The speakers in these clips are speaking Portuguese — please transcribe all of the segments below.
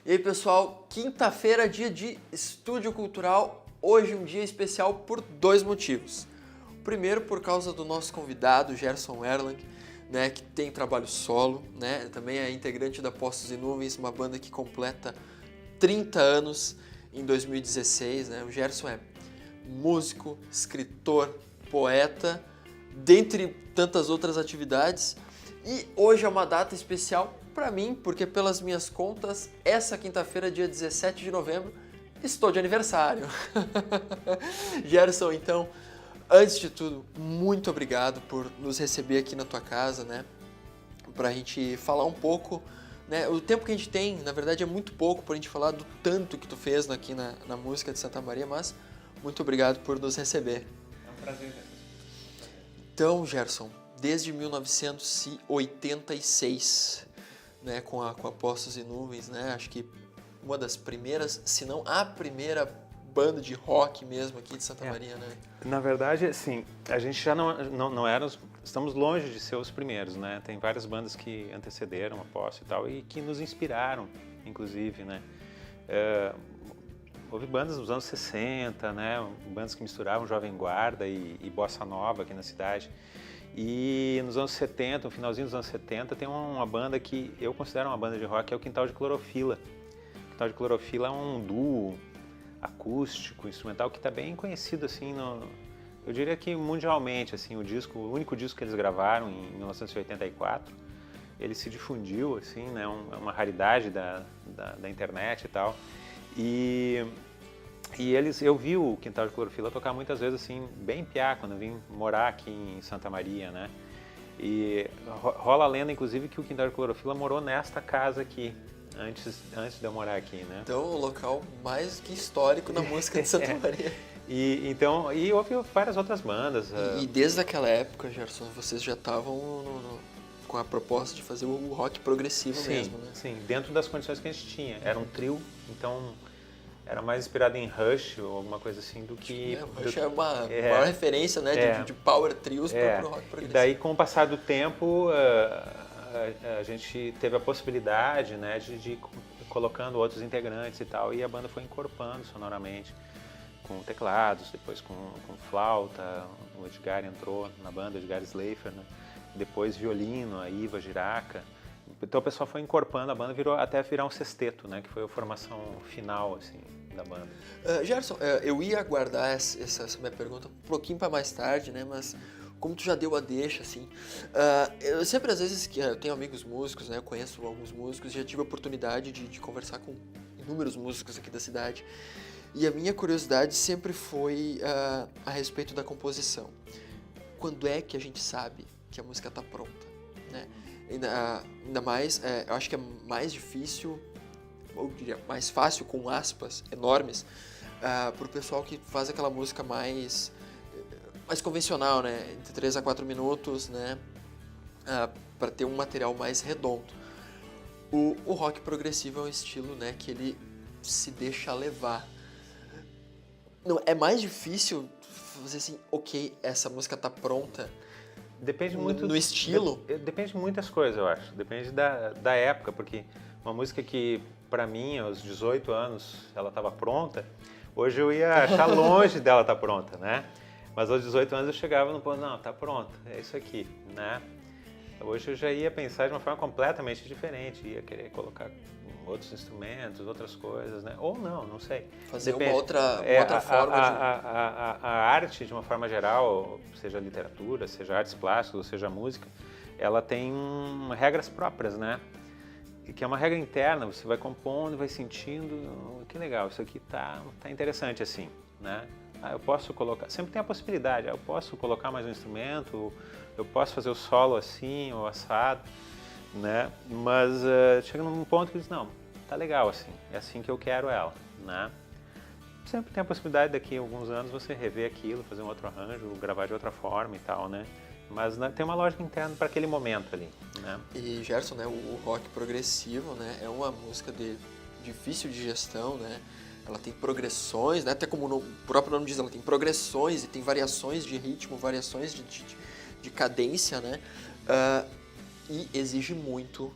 E aí, pessoal, quinta-feira, dia de Estúdio Cultural. Hoje um dia especial por dois motivos. O primeiro, por causa do nosso convidado, Gerson Erlang, né, que tem trabalho solo, né, também é integrante da Postos e Nuvens, uma banda que completa 30 anos em 2016. Né? O Gerson é músico, escritor, poeta, dentre tantas outras atividades. E hoje é uma data especial para mim, porque pelas minhas contas, essa quinta-feira, dia 17 de novembro, estou de aniversário. Gerson, então, antes de tudo, muito obrigado por nos receber aqui na tua casa, né? Pra gente falar um pouco, né? O tempo que a gente tem, na verdade, é muito pouco pra gente falar do tanto que tu fez aqui na música de Santa Maria, mas muito obrigado por nos receber. É um prazer, né? Então, Gerson, desde 1986, né, com a Postos e Nuvens, né, acho que uma das primeiras, se não a primeira banda de rock mesmo aqui de Santa Maria, né? Na verdade, assim, a gente já não era, estamos longe de ser os primeiros, né? Tem várias bandas que antecederam a Postos e tal e que nos inspiraram, inclusive, né? Houve bandas nos anos 60, né? Bandas que misturavam Jovem Guarda e Bossa Nova aqui na cidade. E nos anos 70, no finalzinho dos anos 70, tem uma banda que eu considero uma banda de rock, que é o Quintal de Clorofila. O Quintal de Clorofila é um duo acústico, instrumental, que está bem conhecido, assim, eu diria que mundialmente, assim, o único disco que eles gravaram em 1984, ele se difundiu, assim, né? É uma raridade da internet e tal. E eu vi o Quintal de Clorofila tocar muitas vezes, assim, bem piá, quando eu vim morar aqui em Santa Maria, né? E rola a lenda, inclusive, que o Quintal de Clorofila morou nesta casa aqui, antes de eu morar aqui, né? Então, o local mais que histórico na música de Santa Maria. E houve várias outras bandas. E desde aquela época, Gerson, vocês já estavam com a proposta de fazer o rock progressivo mesmo, né? Sim, dentro das condições que a gente tinha. Era um trio, então era mais inspirado em Rush ou alguma coisa assim do que... Rush é uma maior referência, né, de power trios para o rock progressivo. E daí, com o passar do tempo, a gente teve a possibilidade, né, de ir colocando outros integrantes e tal, e a banda foi encorpando sonoramente com teclados, depois com flauta. O Edgar entrou na banda, o Edgar Sleifer, né? Depois violino, a Iva Giraca. Então o pessoal foi encorpando a banda, até virar um sexteto, né? Que foi a formação final, assim, da banda. Gerson, eu ia guardar essa minha pergunta um pouquinho para mais tarde, né? Mas como tu já deu a deixa, assim, eu sempre, às vezes, eu tenho amigos músicos, né? Eu conheço alguns músicos, já tive a oportunidade de conversar com inúmeros músicos aqui da cidade. E a minha curiosidade sempre foi a respeito da composição. Quando é que a gente sabe que a música está pronta, né? Ainda mais, eu acho que é mais difícil, ou diria mais fácil, com aspas enormes, para o pessoal que faz aquela música mais convencional, né? Entre 3 a 4 minutos, né? Para ter um material mais redondo. O rock progressivo é um estilo, né, que ele se deixa levar. Não, é mais difícil fazer assim, ok, essa música tá pronta. Depende muito no estilo. Depende de muitas coisas, eu acho. Depende da época, porque uma música que, pra mim, aos 18 anos, ela estava pronta, hoje eu ia achar longe dela estar pronta, né? Mas aos 18 anos eu chegava no ponto, não, tá pronto, é isso aqui, né? Hoje eu já ia pensar de uma forma completamente diferente, ia querer colocar outros instrumentos, outras coisas, né? Ou não sei. Fazer Depende. uma outra forma A arte, de uma forma geral, seja literatura, seja artes plásticas, seja música, ela tem regras próprias, né? Que é uma regra interna, você vai compondo, vai sentindo, que legal, isso aqui tá interessante assim, né? Eu posso colocar, sempre tem a possibilidade, eu posso colocar mais um instrumento, eu posso fazer o solo assim, ou assado, né? Mas chega num ponto que diz, não, tá legal assim, é assim que eu quero ela, né? Sempre tem a possibilidade daqui a alguns anos você rever aquilo, fazer um outro arranjo, gravar de outra forma e tal, né? Mas tem uma lógica interna para aquele momento ali, né? E Gerson, né, o rock progressivo, né, é uma música de difícil de gestão, né? Ela tem progressões, né? Até como o próprio nome diz, ela tem progressões e tem variações de ritmo, variações de cadência, né? E exige muito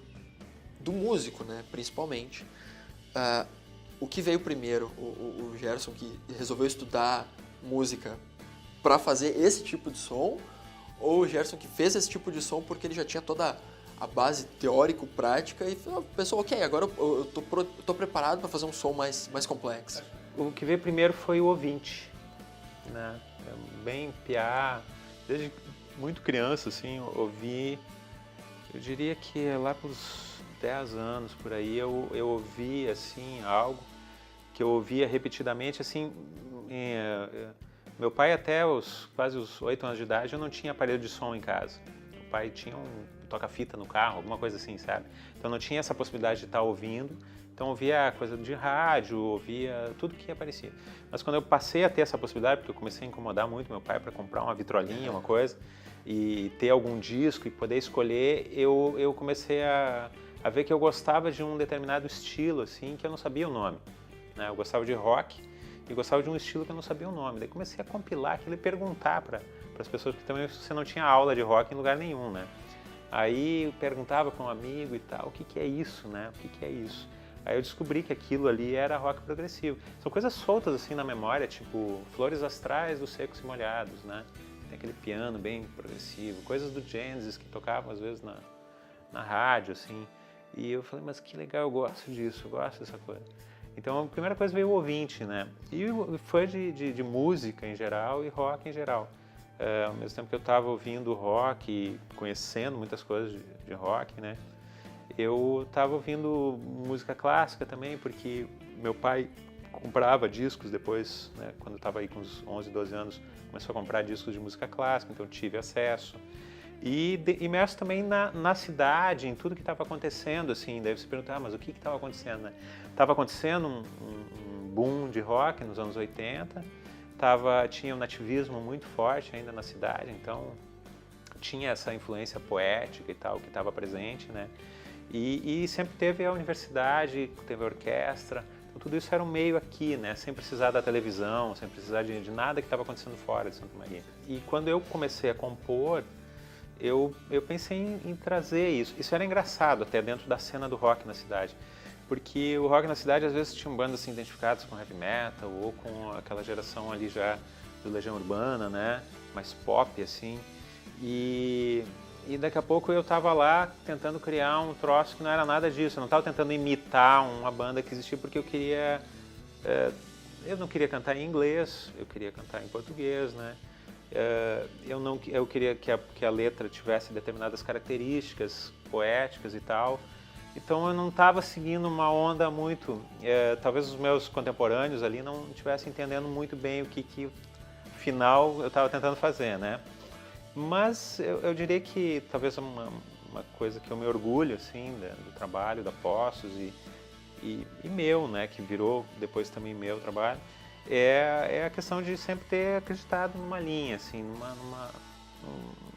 do músico, né? Principalmente. o que veio primeiro? O Gerson que resolveu estudar música para fazer esse tipo de som, ou o Gerson que fez esse tipo de som porque ele já tinha toda a base teórico-prática e pensou, ok, agora eu tô preparado para fazer um som mais complexo? O que veio primeiro foi o ouvinte, né? Bem piá, desde muito criança, assim, ouvi, eu diria que lá pelos 10 anos, por aí, eu ouvi, assim, algo que eu ouvia repetidamente, assim, meu pai até quase os 8 anos de idade, eu não tinha aparelho de som em casa. Meu pai tinha um toca-fita no carro, alguma coisa assim, sabe? Então não tinha essa possibilidade de estar ouvindo, então ouvia coisa de rádio, ouvia tudo que aparecia. Mas quando eu passei a ter essa possibilidade, porque eu comecei a incomodar muito meu pai para comprar uma vitrolinha, uma coisa, e ter algum disco e poder escolher, eu comecei a ver que eu gostava de um determinado estilo, assim, que eu não sabia o nome, né? Eu gostava de rock e gostava de um estilo que eu não sabia o nome. Daí comecei a compilar aquilo e perguntar para as pessoas, porque também você não tinha aula de rock em lugar nenhum, né? Aí eu perguntava para um amigo e tal, o que é isso, né? O que é isso? Aí eu descobri que aquilo ali era rock progressivo. São coisas soltas assim na memória, tipo Flores Astrais dos Secos e Molhados, né? Tem aquele piano bem progressivo, coisas do Genesis que tocavam às vezes na rádio, assim. E eu falei, mas que legal, eu gosto disso, eu gosto dessa coisa. Então a primeira coisa veio o ouvinte, né? E foi de música em geral e rock em geral. Ao mesmo tempo que eu estava ouvindo rock e conhecendo muitas coisas de rock, né? Eu estava ouvindo música clássica também, porque meu pai comprava discos depois, né? Quando eu estava aí com uns 11, 12 anos, começou a comprar discos de música clássica, então eu tive acesso. E imerso também na cidade, em tudo que estava acontecendo, assim. Daí você pergunta, mas o que estava acontecendo, né? Estava acontecendo um boom de rock nos anos 80, tinha um nativismo muito forte ainda na cidade, então tinha essa influência poética e tal que estava presente, né? E sempre teve a universidade, teve a orquestra, então tudo isso era um meio aqui, né? Sem precisar da televisão, sem precisar de nada que estava acontecendo fora de Santa Maria. E quando eu comecei a compor, eu pensei em trazer isso. Isso era engraçado até dentro da cena do rock na cidade. Porque o rock na cidade às vezes tinham bandas assim, identificadas com heavy metal ou com aquela geração ali já do Legião Urbana, né? Mais pop, assim. E daqui a pouco eu estava lá tentando criar um troço que não era nada disso. Eu não estava tentando imitar uma banda que existia porque eu queria... eu não queria cantar em inglês, eu queria cantar em português, né? Eu queria que a letra tivesse determinadas características poéticas e tal. Então eu não estava seguindo uma onda muito... talvez os meus contemporâneos ali não estivessem entendendo muito bem o que final eu estava tentando fazer, né? Mas eu diria que talvez uma coisa que eu me orgulho, assim, do trabalho da Postos e meu, né, que virou depois também meu trabalho, é a questão de sempre ter acreditado numa linha, assim,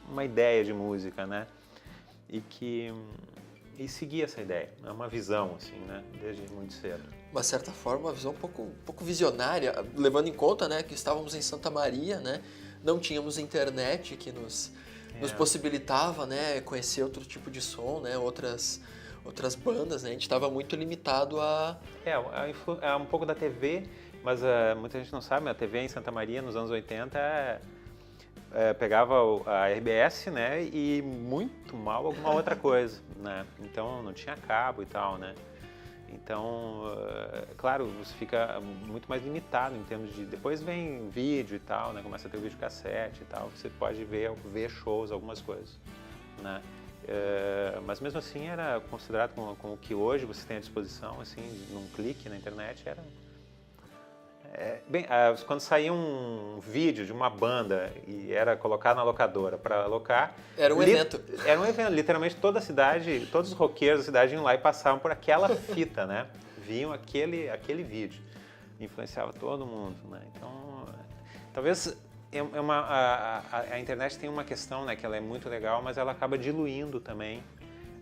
numa ideia de música, né? E seguir essa ideia, é uma visão, assim, né, desde muito cedo. De uma certa forma, uma visão um pouco visionária, levando em conta, né, que estávamos em Santa Maria, né, não tínhamos internet que nos possibilitava, né, conhecer outro tipo de som, né, outras bandas, né, a gente estava muito limitado a... É um pouco da TV, mas muita gente não sabe, a TV em Santa Maria nos anos 80 pegava a RBS, né, e muito mal alguma outra coisa, né, então não tinha cabo e tal, né. Então, claro, você fica muito mais limitado em termos de... Depois vem vídeo e tal, né? Começa a ter o videocassete e tal, você pode ver shows, algumas coisas, né? Mas mesmo assim era considerado como o que hoje você tem à disposição, assim, num clique na internet, era... quando saía um vídeo de uma banda e era colocado na locadora para alocar... Era um evento. Era um evento. Literalmente toda a cidade, todos os roqueiros da cidade iam lá e passavam por aquela fita, né? Viam aquele vídeo. Influenciava todo mundo, né? Então, talvez a internet tem uma questão, né? Que ela é muito legal, mas ela acaba diluindo também,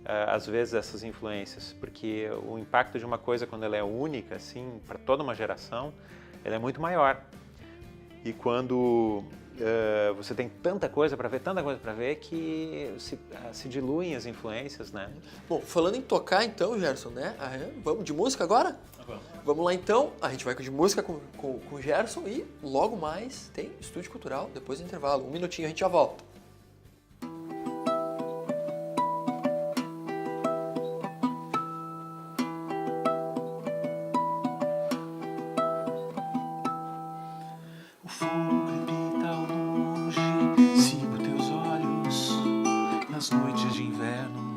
às vezes, essas influências. Porque o impacto de uma coisa, quando ela é única, assim, para toda uma geração... ela é muito maior. E quando você tem tanta coisa para ver que se diluem as influências, né? Bom, falando em tocar então, Gerson, né? Vamos de música agora? Vamos lá então, a gente vai de música com o Gerson e logo mais tem Estúdio Cultural, depois do intervalo. 1 minutinho, a gente já volta. O fogo crepita ao longe, sigo teus olhos nas noites de inverno.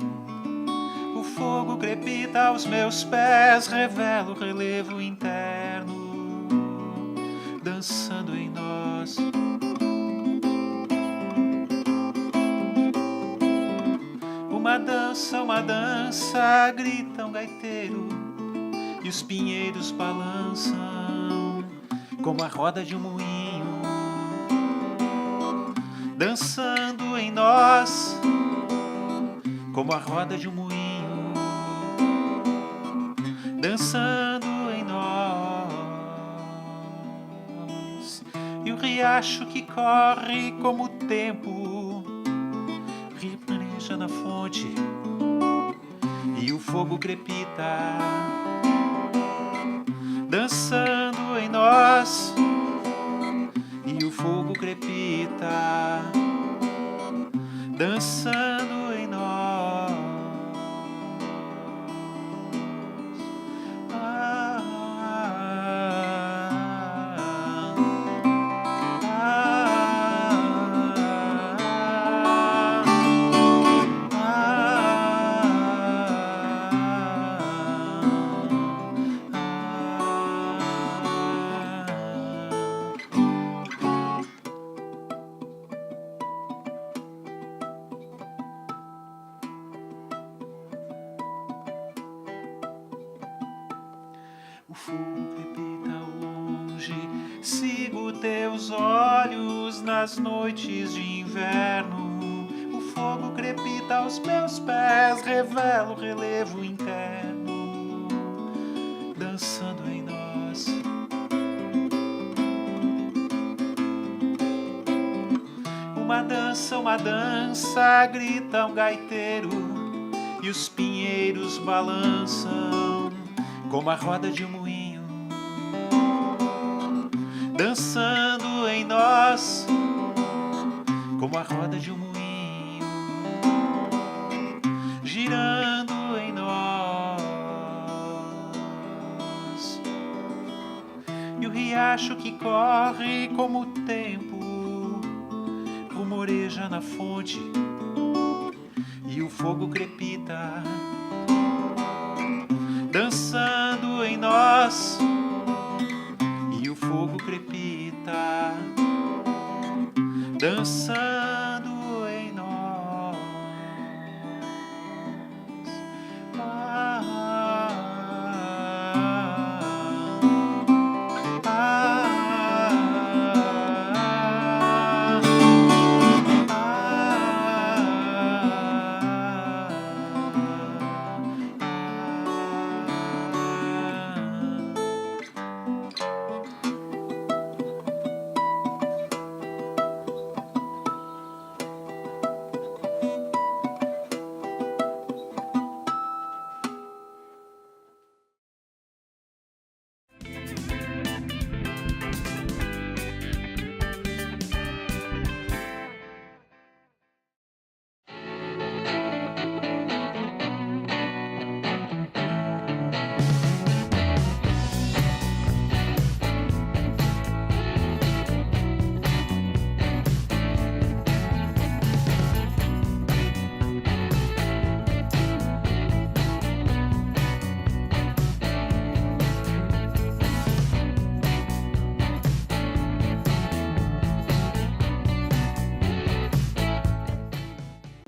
O fogo crepita aos meus pés, revela o relevo interno, dançando em nós. Uma dança, grita um gaiteiro, e os pinheiros balançam como a roda de um moinho, dançando em nós, como a roda de um moinho, dançando em nós. E o riacho que corre como o tempo replaneja na fonte, e o fogo crepita, dançando em nós, e o fogo crepita, dançando em nós. O fogo crepita ao longe, sigo teus olhos nas noites de inverno. O fogo crepita aos meus pés, revela o relevo interno, dançando em nós. Uma dança, grita um gaiteiro, e os pinheiros balançam como a roda de um moinho, dançando em nós, como a roda de um moinho, girando em nós. E o riacho que corre como o tempo rumoreja na fonte, e o fogo crepita, dançando em nós, e o fogo crepita, dançando em nós.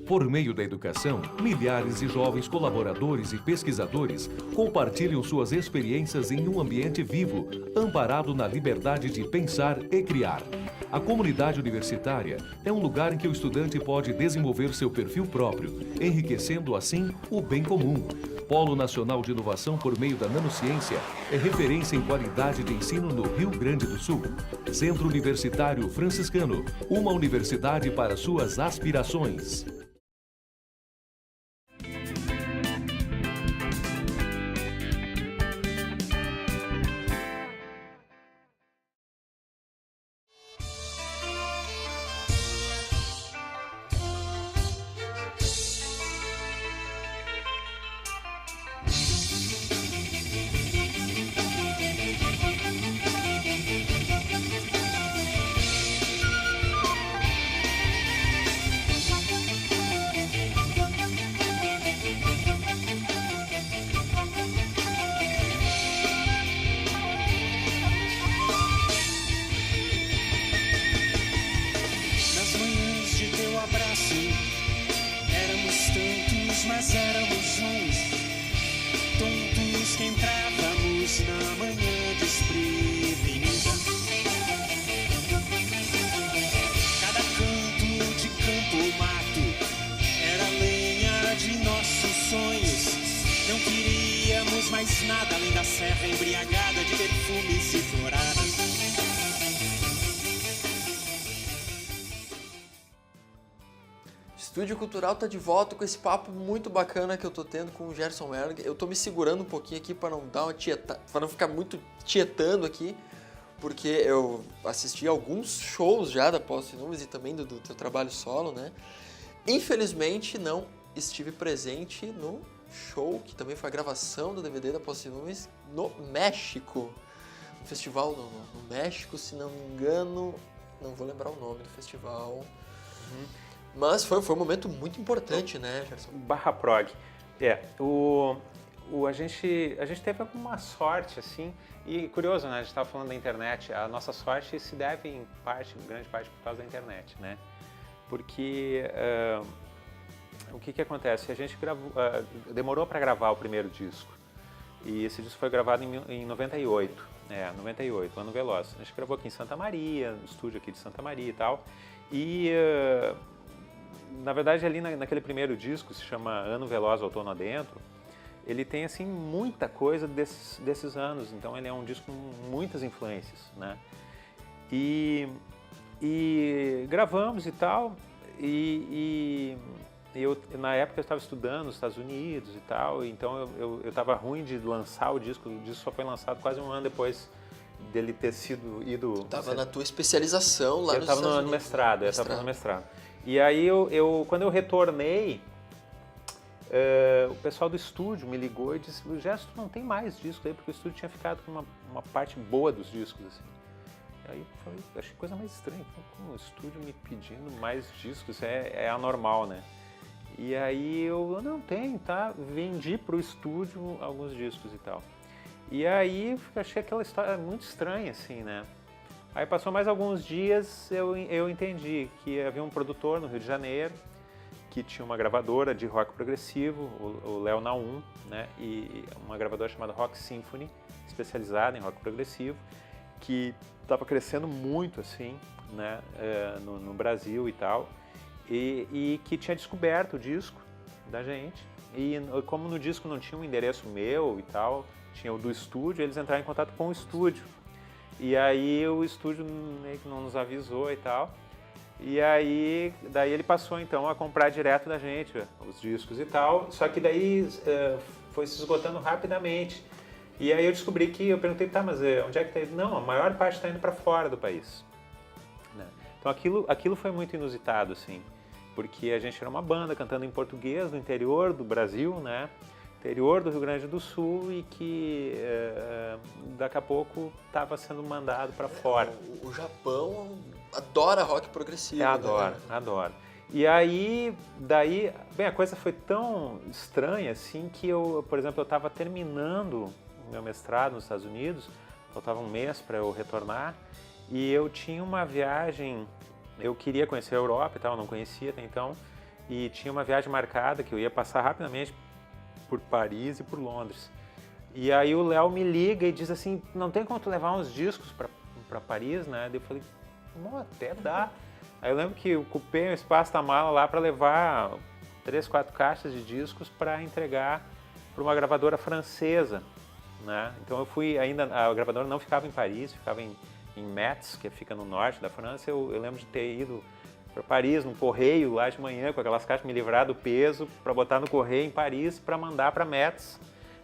Por meio da educação, milhares de jovens colaboradores e pesquisadores compartilham suas experiências em um ambiente vivo, amparado na liberdade de pensar e criar. A comunidade universitária é um lugar em que o estudante pode desenvolver seu perfil próprio, enriquecendo assim o bem comum. Polo Nacional de Inovação por meio da Nanociência, é referência em qualidade de ensino no Rio Grande do Sul. Centro Universitário Franciscano, uma universidade para suas aspirações. Mas éramos uns tontos que entrávamos na manhã desprevenida. Cada canto de campo ou mato era lenha de nossos sonhos. Não queríamos mais nada além da serra embriagada de perfumes e floradas. Estúdio Cultural tá de volta com esse papo muito bacana que eu tô tendo com o Gerson Erg. Eu tô me segurando um pouquinho aqui para não dar uma para não ficar muito tietando aqui, porque eu assisti alguns shows já da Posse Nuvens e também do teu trabalho solo, né? Infelizmente não estive presente no show, que também foi a gravação do DVD da Posse Nuvens no México. Um festival no México, se não me engano, não vou lembrar o nome do festival. Mas foi um momento muito importante, né, Gerson? Barra Prog. A gente teve alguma sorte, assim, e curioso, né, a gente estava falando da internet, a nossa sorte se deve em grande parte por causa da internet, né, porque o que acontece? A gente demorou para gravar o primeiro disco, e esse disco foi gravado em 98, 98, ano Veloz. A gente gravou aqui em Santa Maria, no estúdio aqui de Santa Maria e tal, e na verdade ali naquele primeiro disco, se chama Ano Veloz, Outono Adentro, ele tem assim muita coisa desses anos, então ele é um disco com muitas influências, né? E gravamos e tal, e eu na época eu estava estudando nos Estados Unidos e tal, então eu estava ruim de lançar o disco só foi lançado quase um ano depois dele ter sido ido... Tava na tua especialização lá nos Estados Unidos. Eu estava no mestrado. E aí, quando eu retornei, o pessoal do estúdio me ligou e disse: Gerson, não tem mais discos aí, porque o estúdio tinha ficado com uma parte boa dos discos, assim. Aí eu achei coisa mais estranha, como o estúdio me pedindo mais discos, é anormal, né? E aí eu não tenho, tá? Vendi pro estúdio alguns discos e tal. E aí achei aquela história muito estranha, assim, né? Aí passou mais alguns dias, eu entendi que havia um produtor no Rio de Janeiro que tinha uma gravadora de rock progressivo, o Léo Naum, né? E uma gravadora chamada Rock Symphony, especializada em rock progressivo, que estava crescendo muito, assim, né? No Brasil e tal, e que tinha descoberto o disco da gente. E como no disco não tinha um endereço meu e tal, tinha o do estúdio, eles entraram em contato com o estúdio. E aí o estúdio meio que não nos avisou e tal. E aí, daí ele passou então a comprar direto da gente os discos e tal. Só que daí foi se esgotando rapidamente. E aí eu descobri eu perguntei, tá, mas onde é que tá indo? Não, a maior parte está indo para fora do país. Né? Então aquilo foi muito inusitado, assim. Porque a gente era uma banda cantando em português no interior do Brasil, né? Interior do Rio Grande do Sul, e que daqui a pouco estava sendo mandado para fora. O Japão adora rock progressivo. Adora. E aí, daí, bem, a coisa foi tão estranha assim que por exemplo, eu estava terminando o meu mestrado nos Estados Unidos, faltava um mês para eu retornar, e eu tinha uma viagem, eu queria conhecer a Europa e tal, não conhecia até então, e tinha uma viagem marcada que eu ia passar rapidamente por Paris e por Londres. E aí o Léo me liga e diz assim, não tem como tu levar uns discos para Paris, né? Daí eu falei, até dá. Aí eu lembro que eu ocupei um espaço da mala lá para levar 3, 4 caixas de discos para entregar para uma gravadora francesa, né? Então eu fui ainda, a gravadora não ficava em Paris, ficava em Metz, que fica no norte da França. Eu lembro de ter ido para Paris, no correio, lá de manhã, com aquelas caixas, me livrar do peso para botar no correio em Paris para mandar para Metz,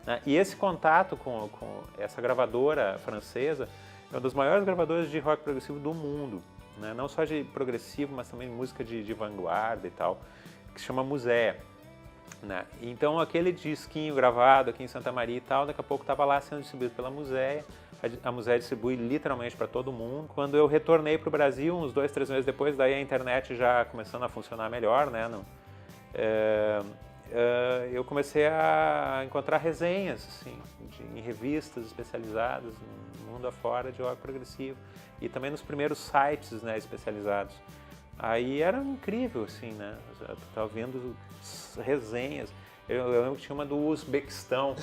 né? E esse contato com essa gravadora francesa é uma das maiores gravadoras de rock progressivo do mundo, né? Não só de progressivo, mas também música de vanguarda e tal, que se chama Musea, né? Então aquele disquinho gravado aqui em Santa Maria e tal, daqui a pouco estava lá sendo distribuído pela Musea. A Musea distribui literalmente para todo mundo. Quando eu retornei para o Brasil, uns 2, 3 meses depois, daí a internet já começando a funcionar melhor, né? Eu comecei a encontrar resenhas assim, em revistas especializadas no mundo afora de rock progressivo e também nos primeiros sites, né, especializados. Aí era incrível, assim, né? Eu estava vendo resenhas. Eu lembro que tinha uma do Uzbequistão,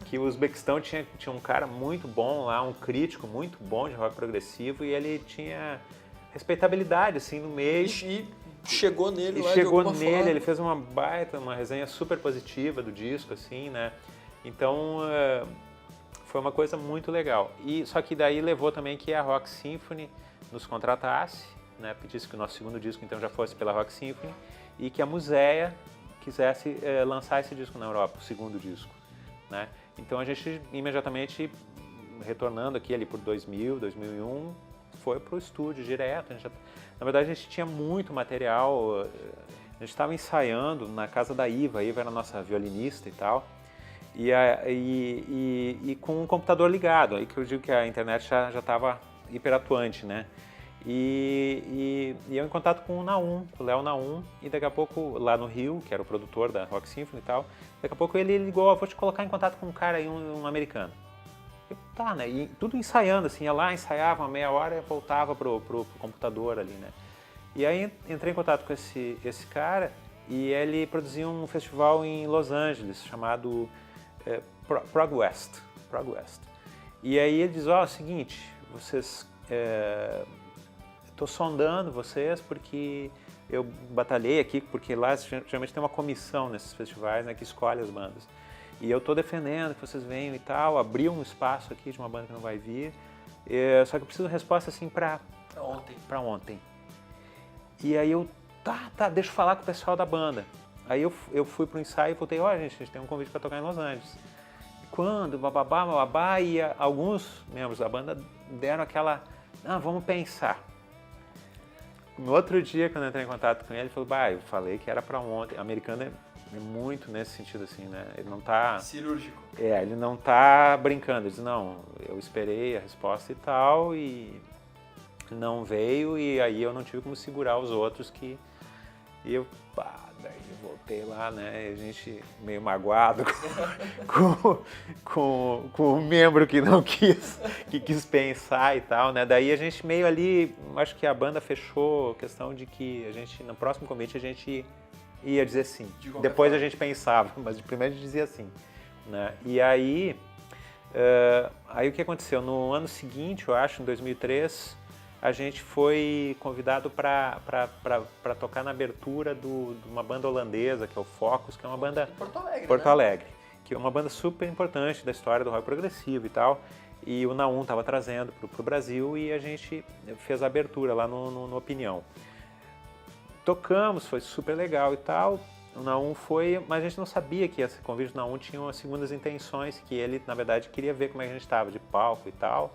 que o Uzbequistão tinha um cara muito bom lá, um crítico muito bom de rock progressivo, e ele tinha respeitabilidade, assim, no meio. E chegou nele lá chegou de alguma nele, forma. ele fez uma resenha super positiva do disco, assim, né? Então, foi uma coisa muito legal. Só que daí levou também que a Rock Symphony nos contratasse, né? Pedisse que o nosso segundo disco, então, já fosse pela Rock Symphony, e que a Musea quisesse lançar esse disco na Europa, o segundo disco, né? Então a gente imediatamente, retornando aqui ali por 2000, 2001, foi pro estúdio direto. Na verdade a gente tinha muito material, a gente estava ensaiando na casa da Iva. A Iva era a nossa violinista e tal, e com um computador ligado, aí que eu digo que a internet já estava hiperatuante, né? E eu em contato com o Naum, com o Léo Naum, e daqui a pouco, lá no Rio, que era o produtor da Rock Symphony e tal, daqui a pouco ele ligou, vou te colocar em contato com um cara aí, um americano. Eu, tá, né? E tudo ensaiando, assim, ia lá, ensaiava uma meia hora e voltava pro computador ali, né? E aí entrei em contato com esse cara, e ele produzia um festival em Los Angeles, chamado Prog West. E aí ele diz, ó, é o seguinte, vocês... Estou sondando vocês porque eu batalhei aqui, porque lá geralmente tem uma comissão nesses festivais, né, que escolhe as bandas. E eu estou defendendo que vocês venham e tal, abri um espaço aqui de uma banda que não vai vir, só que eu preciso de resposta assim para ontem. E aí eu, tá, deixa eu falar com o pessoal da banda. Aí eu fui pro ensaio e voltei, ó, gente, a gente tem um convite para tocar em Los Angeles. Quando, bababá, e alguns membros da banda deram aquela, vamos pensar. No outro dia, quando eu entrei em contato com ele, ele falou, eu falei que era para ontem. O americano é muito nesse sentido, assim, né? Ele não tá... Cirúrgico. Ele não tá brincando. Ele diz, não, eu esperei a resposta e tal, e não veio, e aí eu não tive como segurar os outros que... E eu, daí eu voltei lá, né? E a gente meio magoado com o membro que não quis, que quis pensar e tal, né? Daí a gente meio ali, acho que a banda fechou a questão de que a gente, no próximo convite, a gente ia dizer sim. Depois a gente pensava, mas primeiro a gente dizia sim, né? E aí o que aconteceu? No ano seguinte, eu acho, em 2003... a gente foi convidado para tocar na abertura de uma banda holandesa, que é o Focus, que é uma banda... Porto Alegre, que é uma banda super importante da história do rock progressivo e tal. E o Naum estava trazendo para o Brasil e a gente fez a abertura lá no Opinião. Tocamos, foi super legal e tal. O Naum foi, mas a gente não sabia que esse convite do Naum tinha umas segundas intenções, que ele, na verdade, queria ver como é que a gente estava de palco e tal,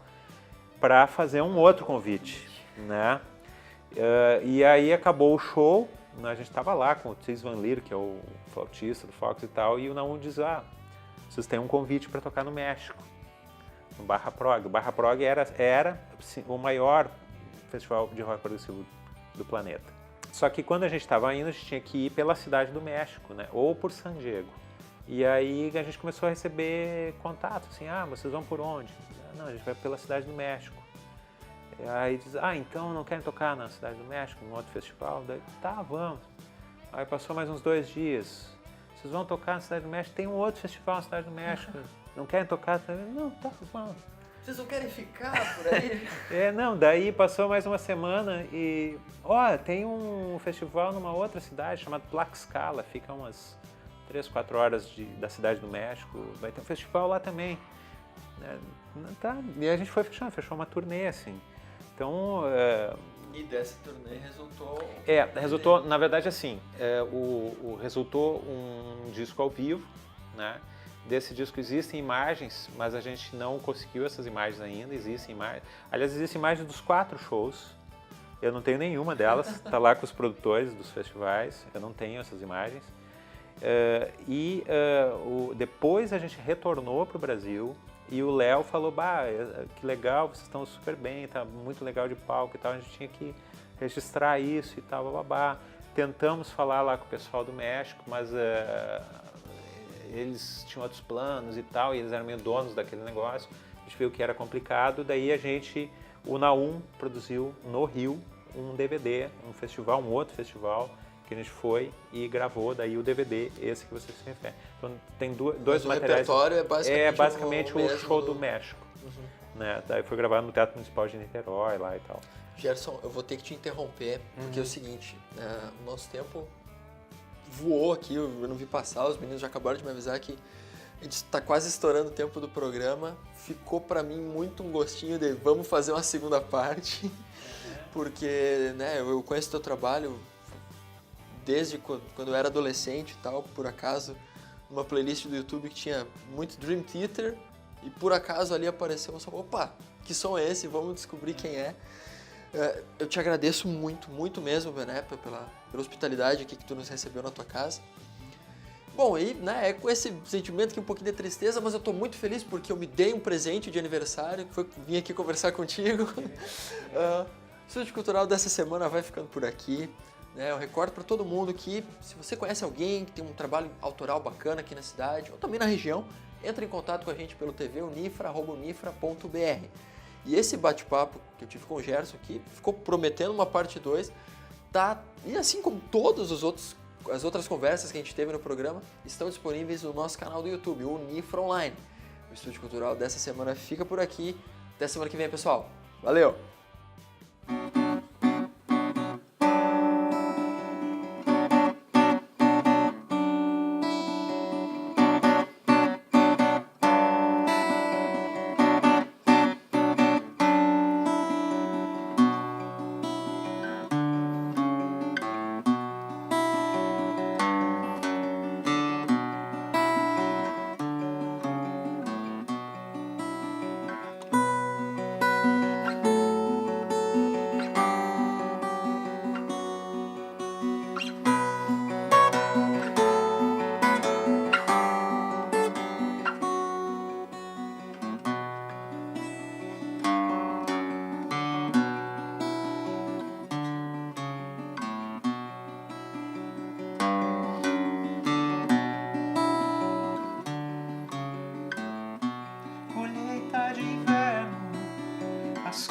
para fazer um outro convite, né? E aí acabou o show, né? A gente estava lá com o Tis Van Lier, que é o flautista do Fox e tal, e o Naum diz, vocês têm um convite para tocar no México, no Barra Prog. O Barra Prog era o maior festival de rock progressivo do planeta. Só que quando a gente estava indo, a gente tinha que ir pela cidade do México, né? Ou por San Diego. E aí a gente começou a receber contato, assim, vocês vão por onde? Não, a gente vai pela cidade do México. E aí diz, então não querem tocar na cidade do México, num outro festival? Daí, tá, vamos. Aí passou mais uns 2 dias. Vocês vão tocar na cidade do México? Tem um outro festival na cidade do México. Não querem tocar? Não, tá, vamos. Vocês não querem ficar por aí? Não, daí passou mais uma semana e, tem um festival numa outra cidade chamado Tlaxcala, fica umas 3, 4 horas da cidade do México, vai ter um festival lá também. Tá, e a gente foi fechou uma turnê, assim. Então... E dessa turnê resultou... Resultou, na verdade, assim, resultou um disco ao vivo, né? Desse disco existem imagens, mas a gente não conseguiu essas imagens ainda, existem imagens. Aliás, existem imagens dos 4 shows, eu não tenho nenhuma delas, está lá com os produtores dos festivais, eu não tenho essas imagens. Depois a gente retornou para o Brasil e o Léo falou, que legal, vocês estão super bem, tá muito legal de palco e tal, a gente tinha que registrar isso e tal, babá. Tentamos falar lá com o pessoal do México, mas eles tinham outros planos e tal, e eles eram meio donos daquele negócio, a gente viu que era complicado, daí o Naum produziu no Rio um DVD, um outro festival, que a gente foi e gravou daí o DVD, esse que você se refere. Então tem dois materiais. O repertório é basicamente o show do México. Né? Daí foi gravado no Teatro Municipal de Niterói lá e tal. Gerson, eu vou ter que te interromper, porque é o seguinte, o nosso tempo voou aqui, eu não vi passar, os meninos já acabaram de me avisar que a gente está quase estourando o tempo do programa. Ficou para mim muito um gostinho de vamos fazer uma segunda parte, porque eu conheço o teu trabalho desde quando eu era adolescente e tal, por acaso, uma playlist do YouTube que tinha muito Dream Theater, e por acaso ali apareceu um som, opa, que som é esse? Vamos descobrir quem é. Eu te agradeço muito, muito mesmo, Bené, pela hospitalidade aqui que tu nos recebeu na tua casa. Bom, e é com esse sentimento aqui, um pouquinho de tristeza, mas eu tô muito feliz porque eu me dei um presente de aniversário, que foi vir aqui conversar contigo. O Estúdio Cultural dessa semana vai ficando por aqui. Eu recordo para todo mundo que se você conhece alguém que tem um trabalho autoral bacana aqui na cidade ou também na região, entre em contato com a gente pelo tvunifra@unifra.br. E esse bate-papo que eu tive com o Gerson aqui ficou prometendo uma parte 2, tá? E assim como todas as outras conversas que a gente teve no programa, estão disponíveis no nosso canal do YouTube, o Unifra Online. O Estúdio Cultural dessa semana fica por aqui. Até semana que vem, pessoal. Valeu!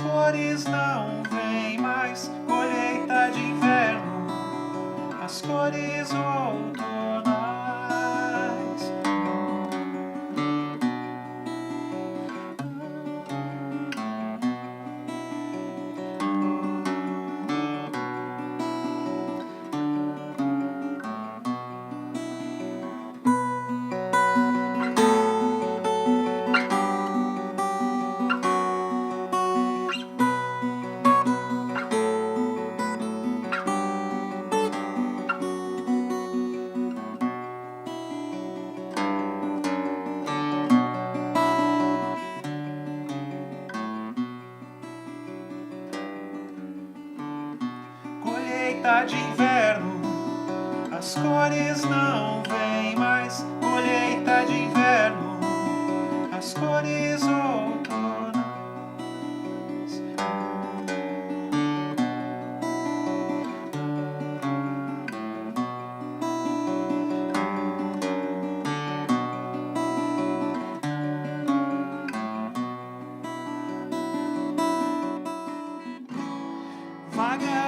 cores não vêm mais, colheita de inverno, as cores outonais. De inverno, as cores não vêm mais. Colheita de inverno, as cores outonais. Vaga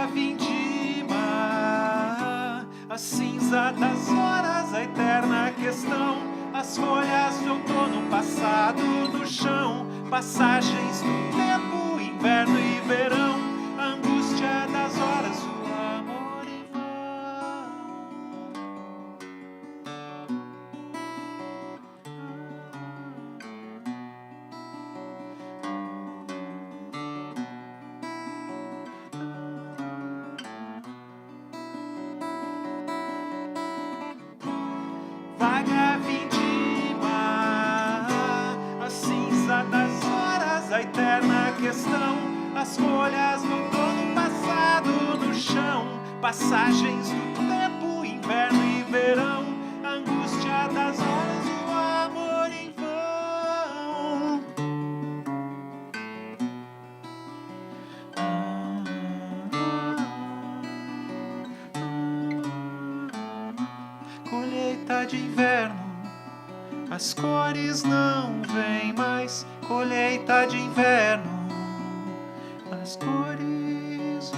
a cinza das horas, a eterna questão, as folhas de outono passado no chão, passagens do tempo, inverno e verão, a angústia das horas, o amor em vão. a eterna questão, as folhas do outono passado no chão, passagens do tempo, inverno e verão, a angústia das horas, o amor em vão. Colheita de inverno, as cores não vêm mais. Colheita de inverno, as cores